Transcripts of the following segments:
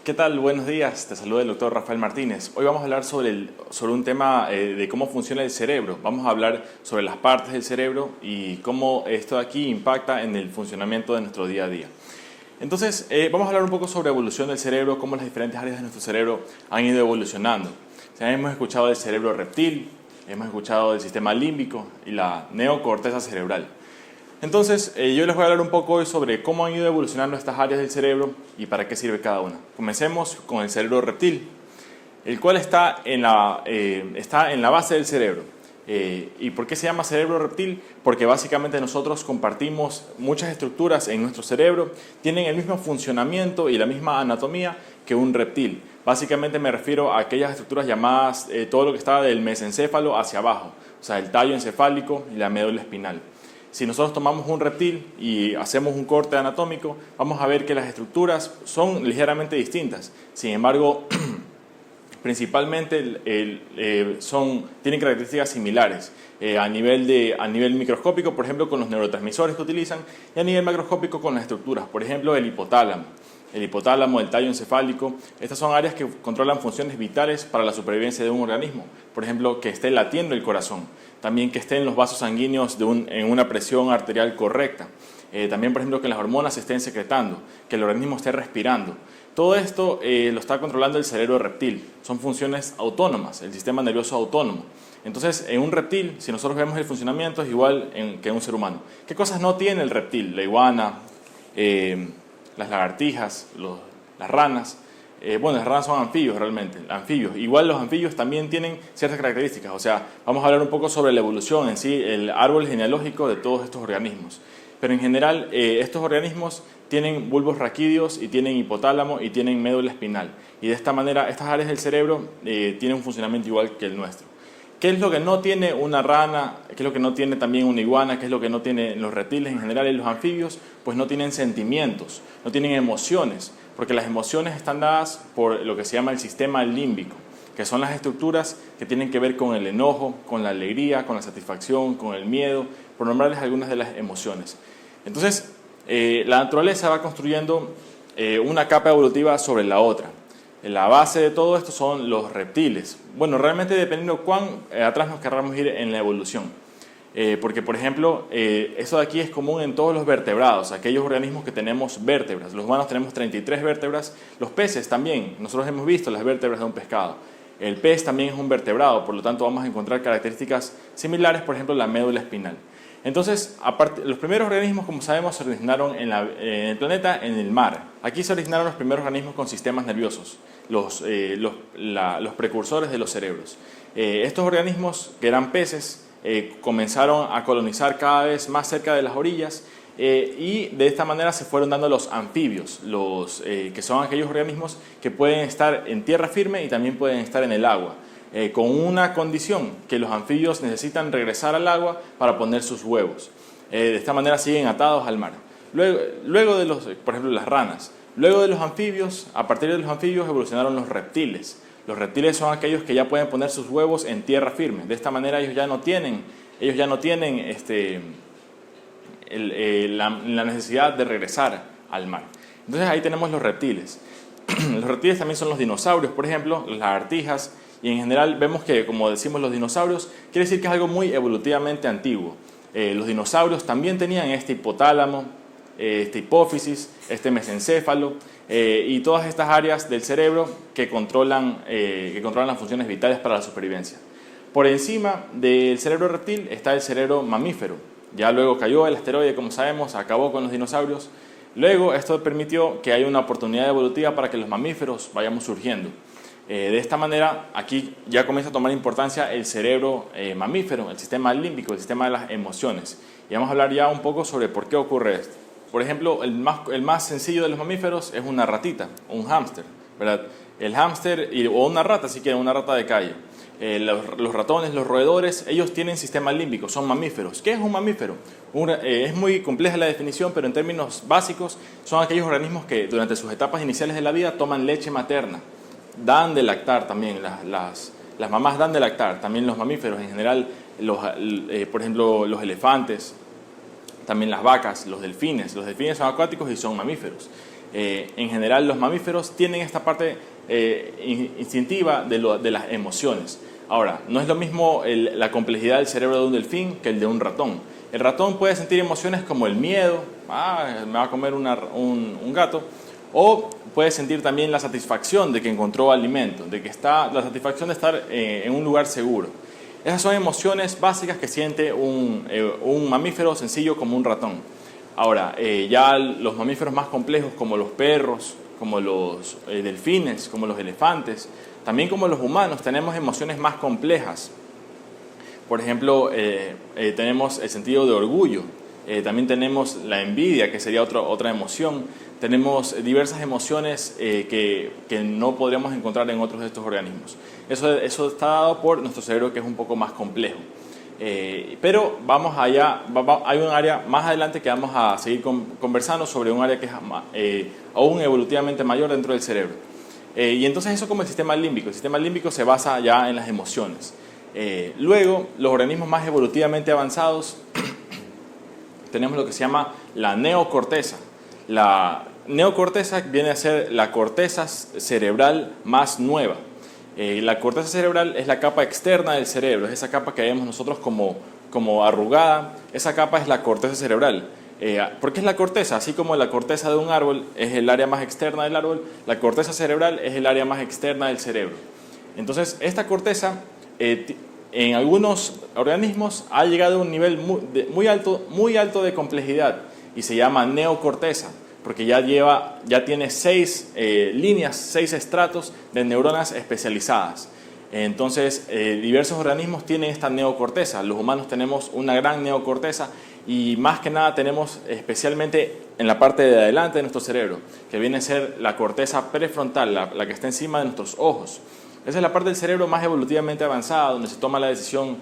¿Qué tal? Buenos días, te saluda el doctor Rafael Martínez. Hoy vamos a hablar sobre un tema de cómo funciona el cerebro. Vamos a hablar sobre las partes del cerebro y cómo esto de aquí impacta en el funcionamiento de nuestro día a día. Entonces, vamos a hablar un poco sobre evolución del cerebro, cómo las diferentes áreas de nuestro cerebro han ido evolucionando. O sea, hemos escuchado del cerebro reptil, hemos escuchado del sistema límbico y la neocorteza cerebral. Entonces, yo les voy a hablar un poco hoy sobre cómo han ido evolucionando estas áreas del cerebro y para qué sirve cada una. Comencemos con el cerebro reptil, el cual está en la base del cerebro. ¿Y por qué se llama cerebro reptil? Porque básicamente nosotros compartimos muchas estructuras en nuestro cerebro, tienen el mismo funcionamiento y la misma anatomía que un reptil. Básicamente me refiero a aquellas estructuras llamadas todo lo que está del mesencéfalo hacia abajo, o sea, el tallo encefálico y la médula espinal. Si nosotros tomamos un reptil y hacemos un corte anatómico, vamos a ver que las estructuras son ligeramente distintas. Sin embargo, principalmente tienen características similares a nivel microscópico, por ejemplo, con los neurotransmisores que utilizan, y a nivel macroscópico con las estructuras, por ejemplo, el hipotálamo, el tallo encefálico. Estas son áreas que controlan funciones vitales para la supervivencia de un organismo. Por ejemplo, que esté latiendo el corazón, también que estén los vasos sanguíneos en una presión arterial correcta. También, por ejemplo, que las hormonas se estén secretando, que el organismo esté respirando. Todo esto lo está controlando el cerebro reptil. Son funciones autónomas, el sistema nervioso autónomo. Entonces, en un reptil, si nosotros vemos el funcionamiento, es igual que en un ser humano. ¿Qué cosas no tiene el reptil? La iguana, las lagartijas, las ranas. Las ranas son anfibios realmente, anfibios. Igual los anfibios también tienen ciertas características, o sea, vamos a hablar un poco sobre la evolución en sí, el árbol genealógico de todos estos organismos. Pero en general, estos organismos tienen bulbos raquídeos y tienen hipotálamo y tienen médula espinal. Y de esta manera, estas áreas del cerebro tienen un funcionamiento igual que el nuestro. ¿Qué es lo que no tiene una rana? ¿Qué es lo que no tiene también una iguana? ¿Qué es lo que no tienen los reptiles en general y los anfibios? Pues no tienen sentimientos, no tienen emociones, porque las emociones están dadas por lo que se llama el sistema límbico, que son las estructuras que tienen que ver con el enojo, con la alegría, con la satisfacción, con el miedo, por nombrarles algunas de las emociones. Entonces, la naturaleza va construyendo una capa evolutiva sobre la otra. La base de todo esto son los reptiles. Bueno, realmente dependiendo cuán atrás nos querramos ir en la evolución. Porque, por ejemplo, eso de aquí es común en todos los vertebrados, aquellos organismos que tenemos vértebras. Los humanos tenemos 33 vértebras, los peces también. Nosotros hemos visto las vértebras de un pescado. El pez también es un vertebrado, por lo tanto vamos a encontrar características similares, por ejemplo, la médula espinal. Entonces, los primeros organismos, como sabemos, se originaron en el planeta, en el mar. Aquí se originaron los primeros organismos con sistemas nerviosos, los precursores de los cerebros. Estos organismos, que eran peces, comenzaron a colonizar cada vez más cerca de las orillas y de esta manera se fueron dando los anfibios, que son aquellos organismos que pueden estar en tierra firme y también pueden estar en el agua. Con una condición, que los anfibios necesitan regresar al agua para poner sus huevos. De esta manera siguen atados al mar. Luego de por ejemplo, las ranas. Luego de los anfibios, a partir de los anfibios evolucionaron los reptiles. Los reptiles son aquellos que ya pueden poner sus huevos en tierra firme. De esta manera ellos ya no tienen la necesidad de regresar al mar. Entonces ahí tenemos los reptiles. Los reptiles también son los dinosaurios, por ejemplo, las lagartijas. Y en general vemos que, como decimos, los dinosaurios quiere decir que es algo muy evolutivamente antiguo. Los dinosaurios también tenían este hipotálamo, esta hipófisis, este mesencéfalo y todas estas áreas del cerebro que controlan las funciones vitales para la supervivencia. Por encima del cerebro reptil está el cerebro mamífero. Ya luego cayó el asteroide, como sabemos, acabó con los dinosaurios. Luego esto permitió que haya una oportunidad evolutiva para que los mamíferos vayamos surgiendo. De esta manera, aquí ya comienza a tomar importancia el cerebro mamífero, el sistema límbico, el sistema de las emociones. Y vamos a hablar ya un poco sobre por qué ocurre esto. Por ejemplo, el más sencillo de los mamíferos es una ratita, un hámster, ¿verdad? El hámster, o una rata, si quieren, una rata de calle. Los ratones, los roedores, ellos tienen sistema límbico, son mamíferos. ¿Qué es un mamífero? Es muy compleja la definición, pero en términos básicos son aquellos organismos que durante sus etapas iniciales de la vida toman leche materna. Dan de lactar también, las mamás dan de lactar, también los mamíferos en general, por ejemplo los elefantes, también las vacas, los delfines son acuáticos y son mamíferos. en general los mamíferos tienen esta parte instintiva de las emociones. Ahora, no es lo mismo la complejidad del cerebro de un delfín que el de un ratón. El ratón puede sentir emociones como el miedo, me va a comer un gato, o puede sentir también la satisfacción de que encontró alimento, la satisfacción de estar en un lugar seguro. Esas son emociones básicas que siente un mamífero sencillo como un ratón. Ahora, ya los mamíferos más complejos como los perros, como los delfines, como los elefantes, también como los humanos, tenemos emociones más complejas. Por ejemplo, tenemos el sentido de orgullo, también tenemos la envidia, que sería otra emoción. Tenemos diversas emociones que no podríamos encontrar en otros de estos organismos. Eso está dado por nuestro cerebro, que es un poco más complejo. Pero vamos allá, hay un área más adelante que vamos a seguir conversando sobre un área que es aún evolutivamente mayor dentro del cerebro. Y entonces eso como el sistema límbico. El sistema límbico se basa ya en las emociones. Luego, los organismos más evolutivamente avanzados, tenemos lo que se llama la neocorteza. La neocorteza viene a ser la corteza cerebral más nueva. La corteza cerebral es la capa externa del cerebro, es esa capa que vemos nosotros como arrugada. Esa capa es la corteza cerebral. ¿Por qué es la corteza? Así como la corteza de un árbol es el área más externa del árbol, la corteza cerebral es el área más externa del cerebro. Entonces, esta corteza en algunos organismos ha llegado a un nivel muy alto de complejidad y se llama neocorteza, porque ya tiene 6 líneas, 6 estratos de neuronas especializadas. Entonces, diversos organismos tienen esta neocorteza. Los humanos tenemos una gran neocorteza y más que nada tenemos especialmente en la parte de adelante de nuestro cerebro, que viene a ser la corteza prefrontal, la que está encima de nuestros ojos. Esa es la parte del cerebro más evolutivamente avanzada, donde se toma la decisión,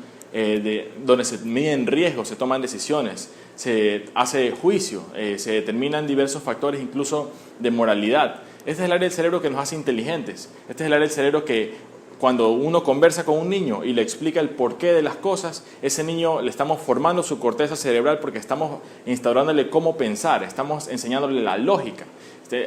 donde se miden riesgos, se toman decisiones, se hace juicio, se determinan diversos factores incluso de moralidad. Este es el área del cerebro que nos hace inteligentes. Este es el área del cerebro que cuando uno conversa con un niño y le explica el porqué de las cosas, ese niño le estamos formando su corteza cerebral porque estamos instaurándole cómo pensar, estamos enseñándole la lógica.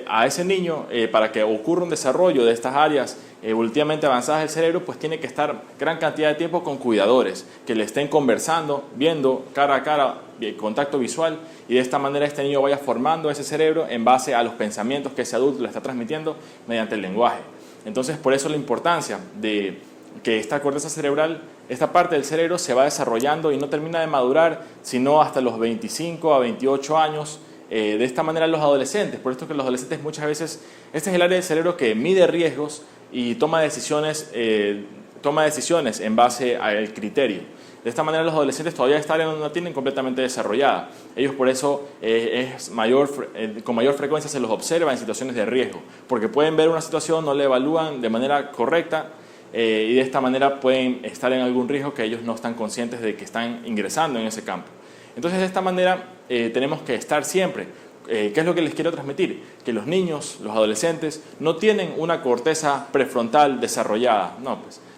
A ese niño, para que ocurra un desarrollo de estas áreas evolutivamente avanzadas del cerebro, pues tiene que estar gran cantidad de tiempo con cuidadores, que le estén conversando, viendo cara a cara, contacto visual, y de esta manera este niño vaya formando ese cerebro en base a los pensamientos que ese adulto le está transmitiendo mediante el lenguaje. Entonces, por eso la importancia de que esta corteza cerebral, esta parte del cerebro se va desarrollando y no termina de madurar sino hasta los 25 a 28 años. De esta manera los adolescentes, por esto que los adolescentes muchas veces, este es el área del cerebro que mide riesgos y toma decisiones en base al criterio. De esta manera los adolescentes todavía esta área no la tienen completamente desarrollada. Ellos por eso con mayor frecuencia se los observa en situaciones de riesgo, porque pueden ver una situación, no la evalúan de manera correcta y de esta manera pueden estar en algún riesgo que ellos no están conscientes de que están ingresando en ese campo. Entonces, de esta manera tenemos que estar siempre. ¿Qué es lo que les quiero transmitir? Que los niños, los adolescentes, no tienen una corteza prefrontal desarrollada.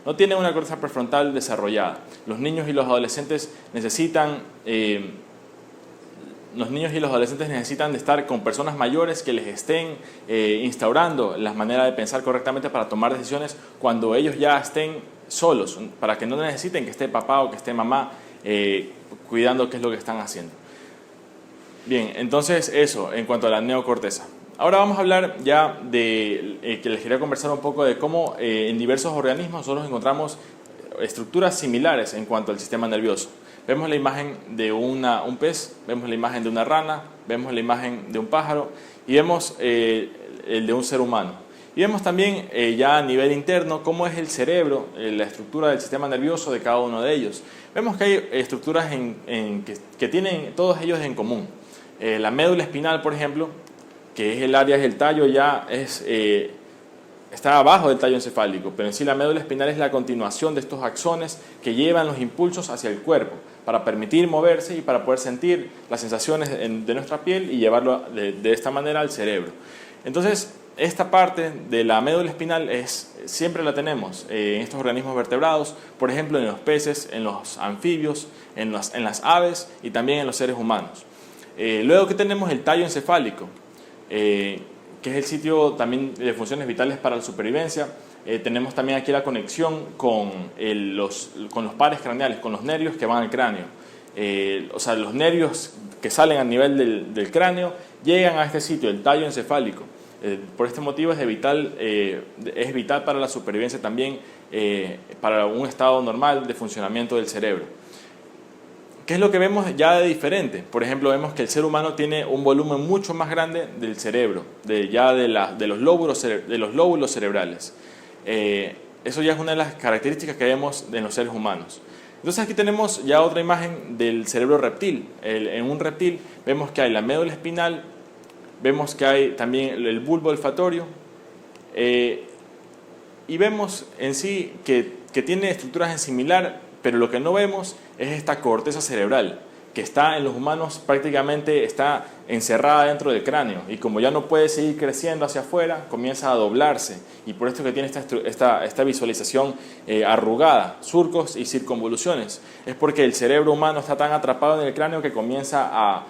No tienen una corteza prefrontal desarrollada. Los niños y los adolescentes necesitan de estar con personas mayores que les estén instaurando las maneras de pensar correctamente para tomar decisiones cuando ellos ya estén solos, para que no necesiten que esté papá o que esté mamá cuidando qué es lo que están haciendo. Bien, entonces eso en cuanto a la neocorteza. Ahora vamos a hablar ya que les quería conversar un poco de cómo en diversos organismos nosotros encontramos estructuras similares en cuanto al sistema nervioso. Vemos la imagen de un pez, vemos la imagen de una rana, vemos la imagen de un pájaro y vemos el de un ser humano. Y vemos también ya a nivel interno cómo es el cerebro, la estructura del sistema nervioso de cada uno de ellos. Vemos que hay estructuras que tienen todos ellos en común. La médula espinal, por ejemplo, que es el área del tallo, ya está abajo del tallo encefálico, pero en sí la médula espinal es la continuación de estos axones que llevan los impulsos hacia el cuerpo para permitir moverse y para poder sentir las sensaciones de nuestra piel y llevarlo de esta manera al cerebro. Entonces, esta parte de la médula espinal siempre la tenemos en estos organismos vertebrados, por ejemplo en los peces, en los anfibios, en las aves y también en los seres humanos. Luego que tenemos el tallo encefálico, que es el sitio también de funciones vitales para la supervivencia. Tenemos también aquí la conexión con los pares craneales, con los nervios que van al cráneo. O sea, los nervios que salen a nivel del cráneo llegan a este sitio, el tallo encefálico. Por este motivo es vital para la supervivencia también, para un estado normal de funcionamiento del cerebro. ¿Qué es lo que vemos ya de diferente? Por ejemplo, vemos que el ser humano tiene un volumen mucho más grande del cerebro, de los lóbulos cerebrales. Eso ya es una de las características que vemos en los seres humanos. Entonces aquí tenemos ya otra imagen del cerebro reptil. En un reptil vemos que hay la médula espinal, vemos que hay también el bulbo olfatorio, y vemos en sí que tiene estructuras en similar, pero lo que no vemos es esta corteza cerebral, que está en los humanos prácticamente está encerrada dentro del cráneo, y como ya no puede seguir creciendo hacia afuera, comienza a doblarse, y por esto que tiene esta visualización arrugada, surcos y circunvoluciones. Es porque el cerebro humano está tan atrapado en el cráneo que comienza a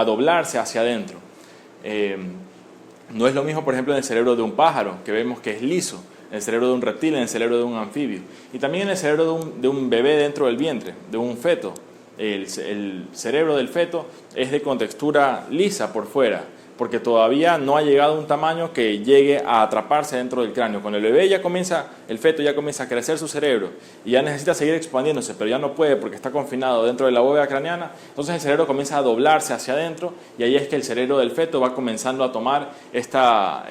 doblarse hacia adentro. No es lo mismo, por ejemplo, en el cerebro de un pájaro, que vemos que es liso, en el cerebro de un reptil, en el cerebro de un anfibio, y también en el cerebro de un bebé dentro del vientre, de un feto. El cerebro del feto es de contextura lisa por fuera, porque todavía no ha llegado a un tamaño que llegue a atraparse dentro del cráneo. Cuando el feto ya comienza a crecer su cerebro y ya necesita seguir expandiéndose, pero ya no puede porque está confinado dentro de la bóveda craneana, entonces el cerebro comienza a doblarse hacia adentro, y ahí es que el cerebro del feto va comenzando a tomar esta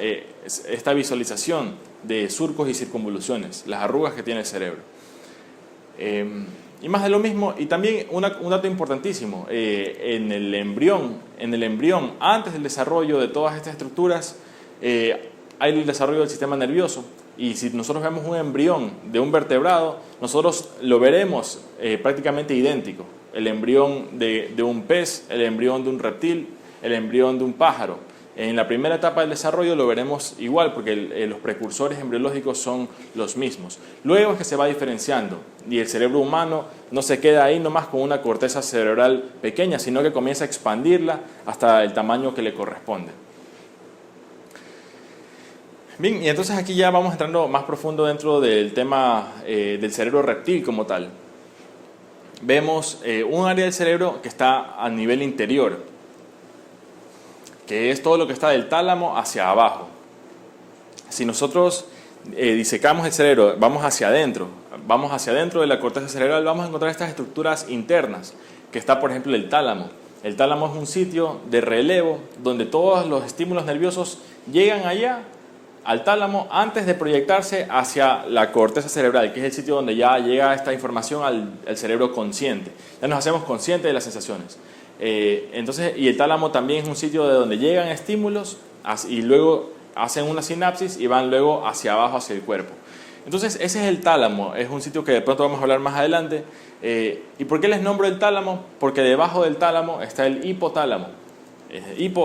visualización de surcos y circunvoluciones, las arrugas que tiene el cerebro. Y más de lo mismo, y también un dato importantísimo, en el embrión, antes del desarrollo de todas estas estructuras, hay el desarrollo del sistema nervioso, y si nosotros vemos un embrión de un vertebrado, nosotros lo veremos prácticamente idéntico: el embrión de un pez, el embrión de un reptil, el embrión de un pájaro. En la primera etapa del desarrollo lo veremos igual, porque los precursores embriológicos son los mismos. Luego es que se va diferenciando, y el cerebro humano no se queda ahí nomás con una corteza cerebral pequeña, sino que comienza a expandirla hasta el tamaño que le corresponde. Bien, y entonces aquí ya vamos entrando más profundo dentro del tema del cerebro reptil como tal. Vemos un área del cerebro que está a nivel interior, que es todo lo que está del tálamo hacia abajo. Si nosotros disecamos el cerebro, vamos hacia adentro de la corteza cerebral, vamos a encontrar estas estructuras internas, que está, por ejemplo, el tálamo. El tálamo es un sitio de relevo donde todos los estímulos nerviosos llegan allá, al tálamo, antes de proyectarse hacia la corteza cerebral, que es el sitio donde ya llega esta información al cerebro consciente. Ya nos hacemos conscientes de las sensaciones. Y el tálamo también es un sitio de donde llegan estímulos y luego hacen una sinapsis y van luego hacia abajo, hacia el cuerpo. Entonces ese es el tálamo, es un sitio que de pronto vamos a hablar más adelante. ¿Y por qué les nombro el tálamo? Porque debajo del tálamo está el hipotálamo.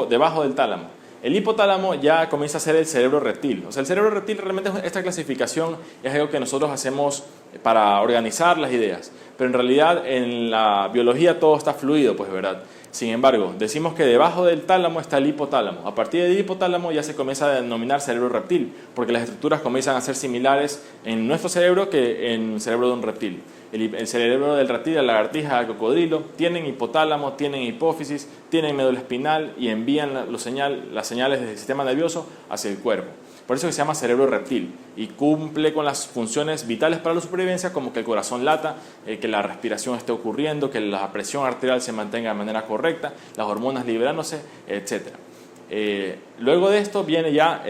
Debajo del tálamo. El hipotálamo ya comienza a ser el cerebro reptil. O sea, el cerebro reptil realmente, esta clasificación es algo que nosotros hacemos para organizar las ideas. Pero en realidad en la biología todo está fluido, pues, ¿verdad? Sin embargo, decimos que debajo del tálamo está el hipotálamo. A partir del hipotálamo ya se comienza a denominar cerebro reptil, porque las estructuras comienzan a ser similares en nuestro cerebro que en el cerebro de un reptil. El cerebro del reptil, la lagartija, el cocodrilo, tienen hipotálamo, tienen hipófisis, tienen médula espinal y envían las señales del sistema nervioso hacia el cuerpo. Por eso que se llama cerebro reptil y cumple con las funciones vitales para la supervivencia, como que el corazón lata, que la respiración esté ocurriendo, que la presión arterial se mantenga de manera correcta, las hormonas liberándose, etc. Luego de esto viene ya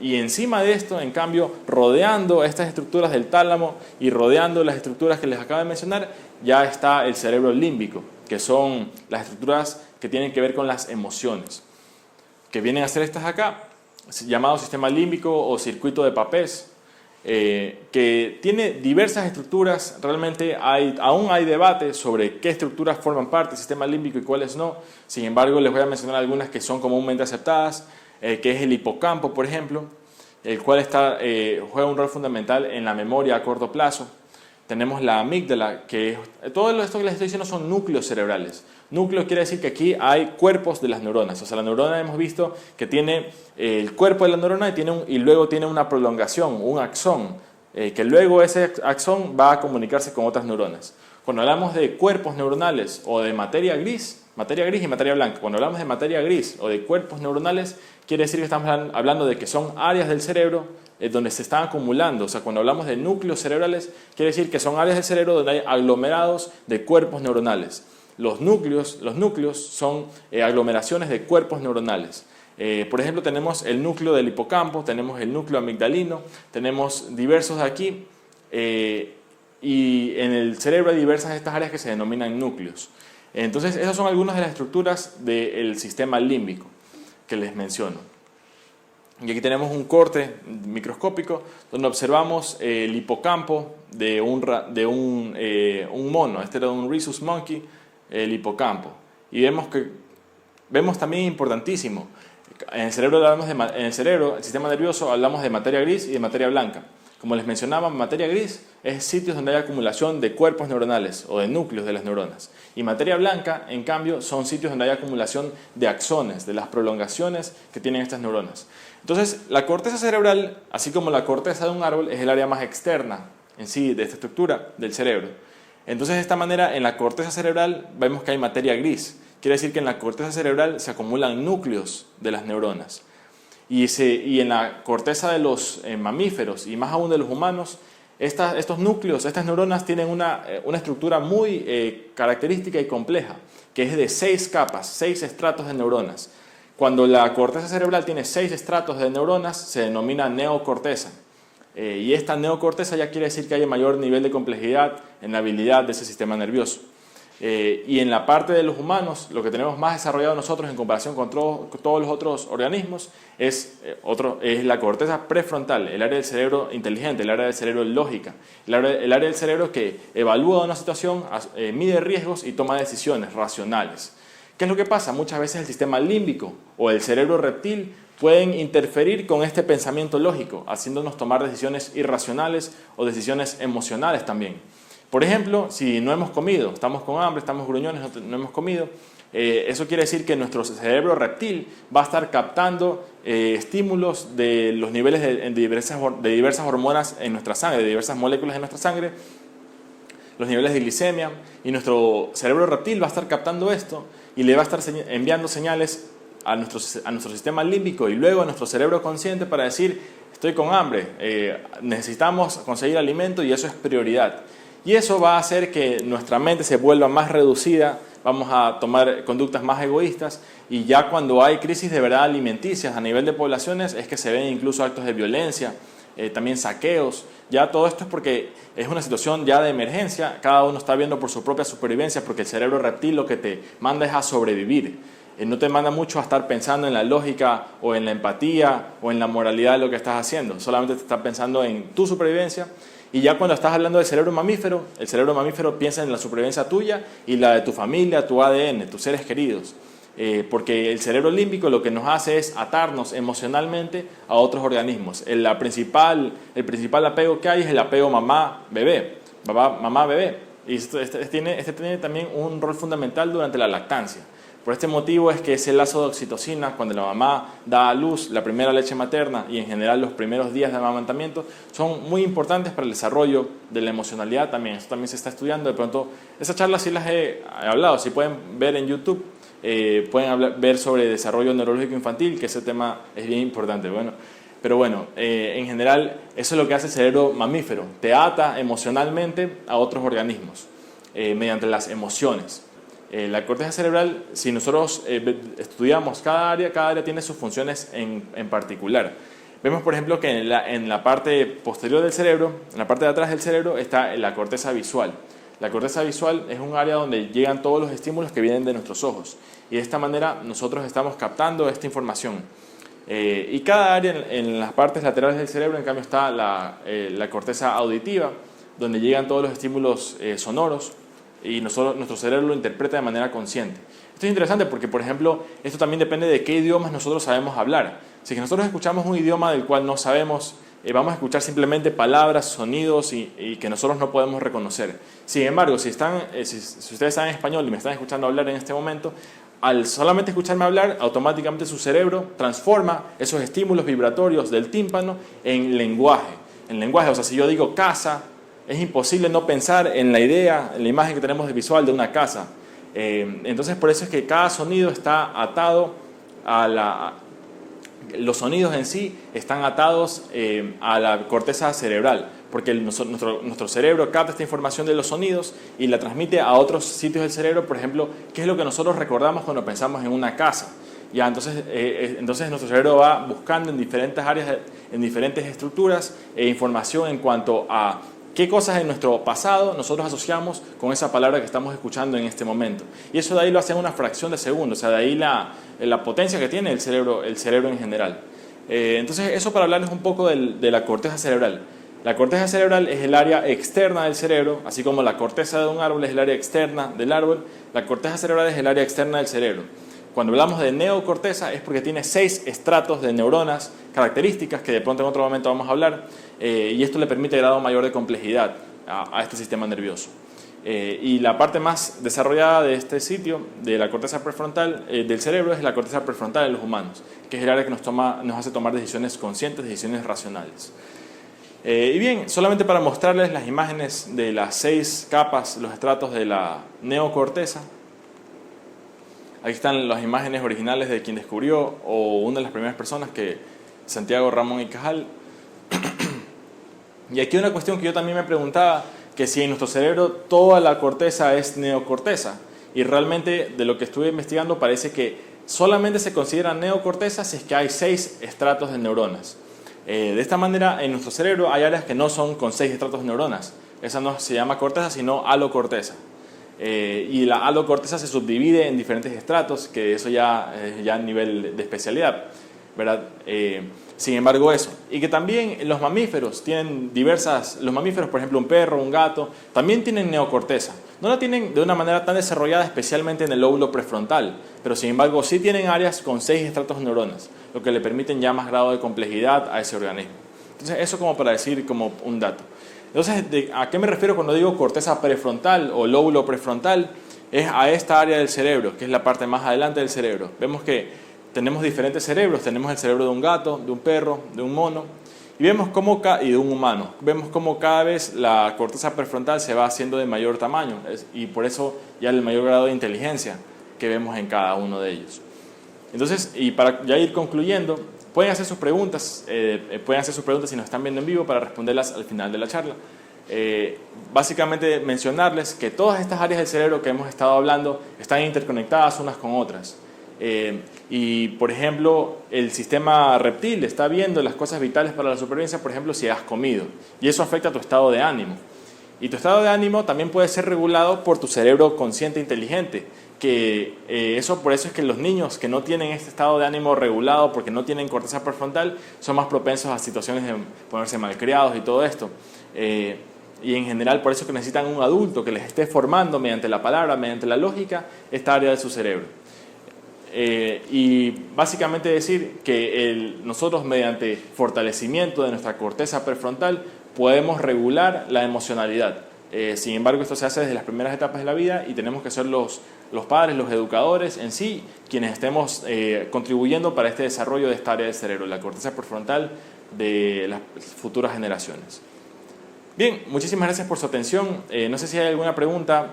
y encima de esto, en cambio, rodeando estas estructuras del tálamo y rodeando las estructuras que les acabo de mencionar, ya está el cerebro límbico, que son las estructuras que tienen que ver con las emociones, que vienen a ser estas acá, llamado sistema límbico o circuito de Papez, que tiene diversas estructuras. Realmente aún hay debate sobre qué estructuras forman parte del sistema límbico y cuáles no. Sin embargo, les voy a mencionar algunas que son comúnmente aceptadas, que es el hipocampo, por ejemplo, el cual juega un rol fundamental en la memoria a corto plazo. tenemos la amígdala, que todo esto que les estoy diciendo son núcleos cerebrales. Núcleo quiere decir que aquí hay cuerpos de las neuronas. O sea, la neurona hemos visto que tiene el cuerpo de la neurona y luego tiene una prolongación, un axón, que luego ese axón va a comunicarse con otras neuronas. Cuando hablamos de cuerpos neuronales o de materia gris y materia blanca, cuando hablamos de materia gris o de cuerpos neuronales, quiere decir que estamos hablando de que son áreas del cerebro donde se están acumulando. O sea, cuando hablamos de núcleos cerebrales, quiere decir que son áreas del cerebro donde hay aglomerados de cuerpos neuronales. Los núcleos son aglomeraciones de cuerpos neuronales. Por ejemplo, tenemos el núcleo del hipocampo, tenemos el núcleo amigdalino, tenemos diversos de aquí, y en el cerebro hay diversas de estas áreas que se denominan núcleos. Entonces, esas son algunas de las estructuras del sistema límbico que les menciono. Y aquí tenemos un corte microscópico donde observamos el hipocampo de un mono. Este era un rhesus monkey, el hipocampo. Y vemos también importantísimo, en el cerebro, el sistema nervioso, hablamos de materia gris y de materia blanca. Como les mencionaba, materia gris es sitios donde hay acumulación de cuerpos neuronales o de núcleos de las neuronas. Y materia blanca, en cambio, son sitios donde hay acumulación de axones, de las prolongaciones que tienen estas neuronas. Entonces, la corteza cerebral, así como la corteza de un árbol, es el área más externa en sí de esta estructura del cerebro. Entonces, de esta manera, en la corteza cerebral vemos que hay materia gris. Quiere decir que en la corteza cerebral se acumulan núcleos de las neuronas. Y en la corteza de los mamíferos y más aún de los humanos, estos núcleos, estas neuronas tienen una estructura muy característica y compleja, que es de 6 capas, 6 estratos de neuronas. Cuando la corteza cerebral tiene 6 estratos de neuronas, se denomina neocorteza. Y esta neocorteza ya quiere decir que hay mayor nivel de complejidad en la habilidad de ese sistema nervioso. Y en la parte de los humanos, lo que tenemos más desarrollado nosotros en comparación con todos los otros organismos es la corteza prefrontal, el área del cerebro inteligente, el área del cerebro lógica, el área del cerebro que evalúa una situación, mide riesgos y toma decisiones racionales. ¿Qué es lo que pasa? Muchas veces el sistema límbico o el cerebro reptil pueden interferir con este pensamiento lógico, haciéndonos tomar decisiones irracionales o decisiones emocionales también. Por ejemplo, si no hemos comido, estamos con hambre, estamos gruñones, no hemos comido, eso quiere decir que nuestro cerebro reptil va a estar captando estímulos de los niveles de diversas hormonas en nuestra sangre, de diversas moléculas en nuestra sangre, los niveles de glicemia, y nuestro cerebro reptil va a estar captando esto y le va a estar enviando señales a nuestro sistema límbico y luego a nuestro cerebro consciente para decir, estoy con hambre, necesitamos conseguir alimento y eso es prioridad. Y eso va a hacer que nuestra mente se vuelva más reducida, vamos a tomar conductas más egoístas, y ya cuando hay crisis de verdad alimenticias a nivel de poblaciones es que se ven incluso actos de violencia, también saqueos. Ya todo esto es porque es una situación ya de emergencia, cada uno está viendo por su propia supervivencia, porque el cerebro reptil lo que te manda es a sobrevivir. No te manda mucho a estar pensando en la lógica o en la empatía o en la moralidad de lo que estás haciendo, solamente te está pensando en tu supervivencia. Y ya cuando estás hablando del cerebro mamífero, el cerebro mamífero piensa en la supervivencia tuya y la de tu familia, tu ADN, tus seres queridos. Porque el cerebro límbico lo que nos hace es atarnos emocionalmente a otros organismos. El principal apego que hay es el apego mamá-bebé. Mamá-bebé. Y este tiene también un rol fundamental durante la lactancia. Por este motivo es que ese lazo de oxitocina, cuando la mamá da a luz la primera leche materna y en general los primeros días de amamantamiento, son muy importantes para el desarrollo de la emocionalidad también. Esto también se está estudiando. De pronto, esas charlas sí las he hablado. Si pueden ver en YouTube, pueden ver sobre desarrollo neurológico infantil, que ese tema es bien importante. Pero bueno, en general, eso es lo que hace el cerebro mamífero. Te ata emocionalmente a otros organismos mediante las emociones. La corteza cerebral, si nosotros estudiamos cada área tiene sus funciones en particular. Vemos, por ejemplo, que en la parte posterior del cerebro, en la parte de atrás del cerebro, está la corteza visual. La corteza visual es un área donde llegan todos los estímulos que vienen de nuestros ojos. Y de esta manera nosotros estamos captando esta información. Y cada área en las partes laterales del cerebro, en cambio, está la corteza auditiva, donde llegan todos los estímulos sonoros. Y nuestro cerebro lo interpreta de manera consciente. Esto es interesante porque, por ejemplo, esto también depende de qué idiomas nosotros sabemos hablar. Si nosotros escuchamos un idioma del cual no sabemos vamos a escuchar simplemente palabras, sonidos y que nosotros no podemos reconocer. Sin embargo, si ustedes saben español y me están escuchando hablar en este momento, al solamente escucharme hablar, automáticamente su cerebro transforma esos estímulos vibratorios del tímpano en lenguaje. En lenguaje, o sea, si yo digo casa, es imposible no pensar en la idea, en la imagen que tenemos de visual de una casa. Entonces, por eso es que cada sonido está atado los sonidos en sí están atados a la corteza cerebral, porque nuestro cerebro capta esta información de los sonidos y la transmite a otros sitios del cerebro, por ejemplo, qué es lo que nosotros recordamos cuando pensamos en una casa. Ya, entonces nuestro cerebro va buscando en diferentes áreas, en diferentes estructuras, información en cuanto a qué cosas en nuestro pasado nosotros asociamos con esa palabra que estamos escuchando en este momento. Y eso de ahí lo hace en una fracción de segundo, o sea, de ahí la potencia que tiene el cerebro en general. Entonces, eso para hablarles un poco de la corteza cerebral. La corteza cerebral es el área externa del cerebro, así como la corteza de un árbol es el área externa del árbol, la corteza cerebral es el área externa del cerebro. Cuando hablamos de neocorteza es porque tiene 6 estratos de neuronas características que de pronto en otro momento vamos a hablar, y esto le permite grado mayor de complejidad a este sistema nervioso. Y la parte más desarrollada de este sitio, de la corteza prefrontal del cerebro, es la corteza prefrontal en los humanos, que es el área que nos hace tomar decisiones conscientes, decisiones racionales. Y bien, solamente para mostrarles las imágenes de las 6 capas, los estratos de la neocorteza. Aquí están las imágenes originales de quien descubrió, o una de las primeras personas, que Santiago Ramón y Cajal. Y aquí una cuestión que yo también me preguntaba, que si en nuestro cerebro toda la corteza es neocorteza, y realmente de lo que estuve investigando parece que solamente se considera neocorteza si es que hay 6 estratos de neuronas. De esta manera, en nuestro cerebro hay áreas que no son con 6 estratos de neuronas. Esa no se llama corteza, sino alocorteza. Y la alocorteza se subdivide en diferentes estratos, que eso ya a nivel de especialidad, ¿verdad? Sin embargo, eso. Y que también los mamíferos tienen los mamíferos, por ejemplo, un perro, un gato, también tienen neocorteza. No la tienen de una manera tan desarrollada, especialmente en el lóbulo prefrontal, pero sin embargo sí tienen áreas con 6 estratos de neuronas, lo que le permiten ya más grado de complejidad a ese organismo. Entonces, eso como para decir como un dato. Entonces, ¿a qué me refiero cuando digo corteza prefrontal o lóbulo prefrontal? Es a esta área del cerebro, que es la parte más adelante del cerebro. Vemos que tenemos diferentes cerebros, tenemos el cerebro de un gato, de un perro, de un mono, y de un humano. Vemos cómo cada vez la corteza prefrontal se va haciendo de mayor tamaño, y por eso ya el mayor grado de inteligencia que vemos en cada uno de ellos. Entonces, y para ya ir concluyendo, pueden hacer sus preguntas si nos están viendo en vivo para responderlas al final de la charla. Básicamente mencionarles que todas estas áreas del cerebro que hemos estado hablando están interconectadas unas con otras. Y por ejemplo, el sistema reptil está viendo las cosas vitales para la supervivencia, por ejemplo, si has comido, y eso afecta a tu estado de ánimo. Y tu estado de ánimo también puede ser regulado por tu cerebro consciente e inteligente, que por eso es que los niños que no tienen este estado de ánimo regulado, porque no tienen corteza prefrontal, son más propensos a situaciones de ponerse malcriados y todo esto. Y en general por eso es que necesitan un adulto que les esté formando mediante la palabra, mediante la lógica, esta área de su cerebro. Y básicamente decir que nosotros mediante fortalecimiento de nuestra corteza prefrontal podemos regular la emocionalidad. Sin embargo, esto se hace desde las primeras etapas de la vida y tenemos que ser los padres, los educadores en sí, quienes estemos contribuyendo para este desarrollo de esta área del cerebro, la corteza prefrontal de las futuras generaciones. Bien, muchísimas gracias por su atención. No sé si hay alguna pregunta.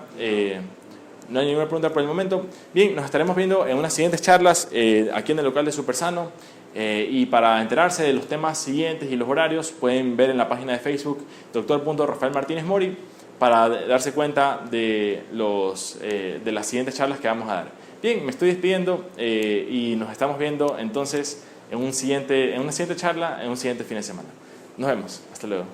No hay ninguna pregunta por el momento. Bien, nos estaremos viendo en unas siguientes charlas aquí en el local de Supersano. Y para enterarse de los temas siguientes y los horarios, pueden ver en la página de Facebook Dr. Rafael Martínez Mori para darse cuenta de las siguientes charlas que vamos a dar. Bien, me estoy despidiendo y nos estamos viendo entonces en una siguiente charla, en un siguiente fin de semana. Nos vemos. Hasta luego.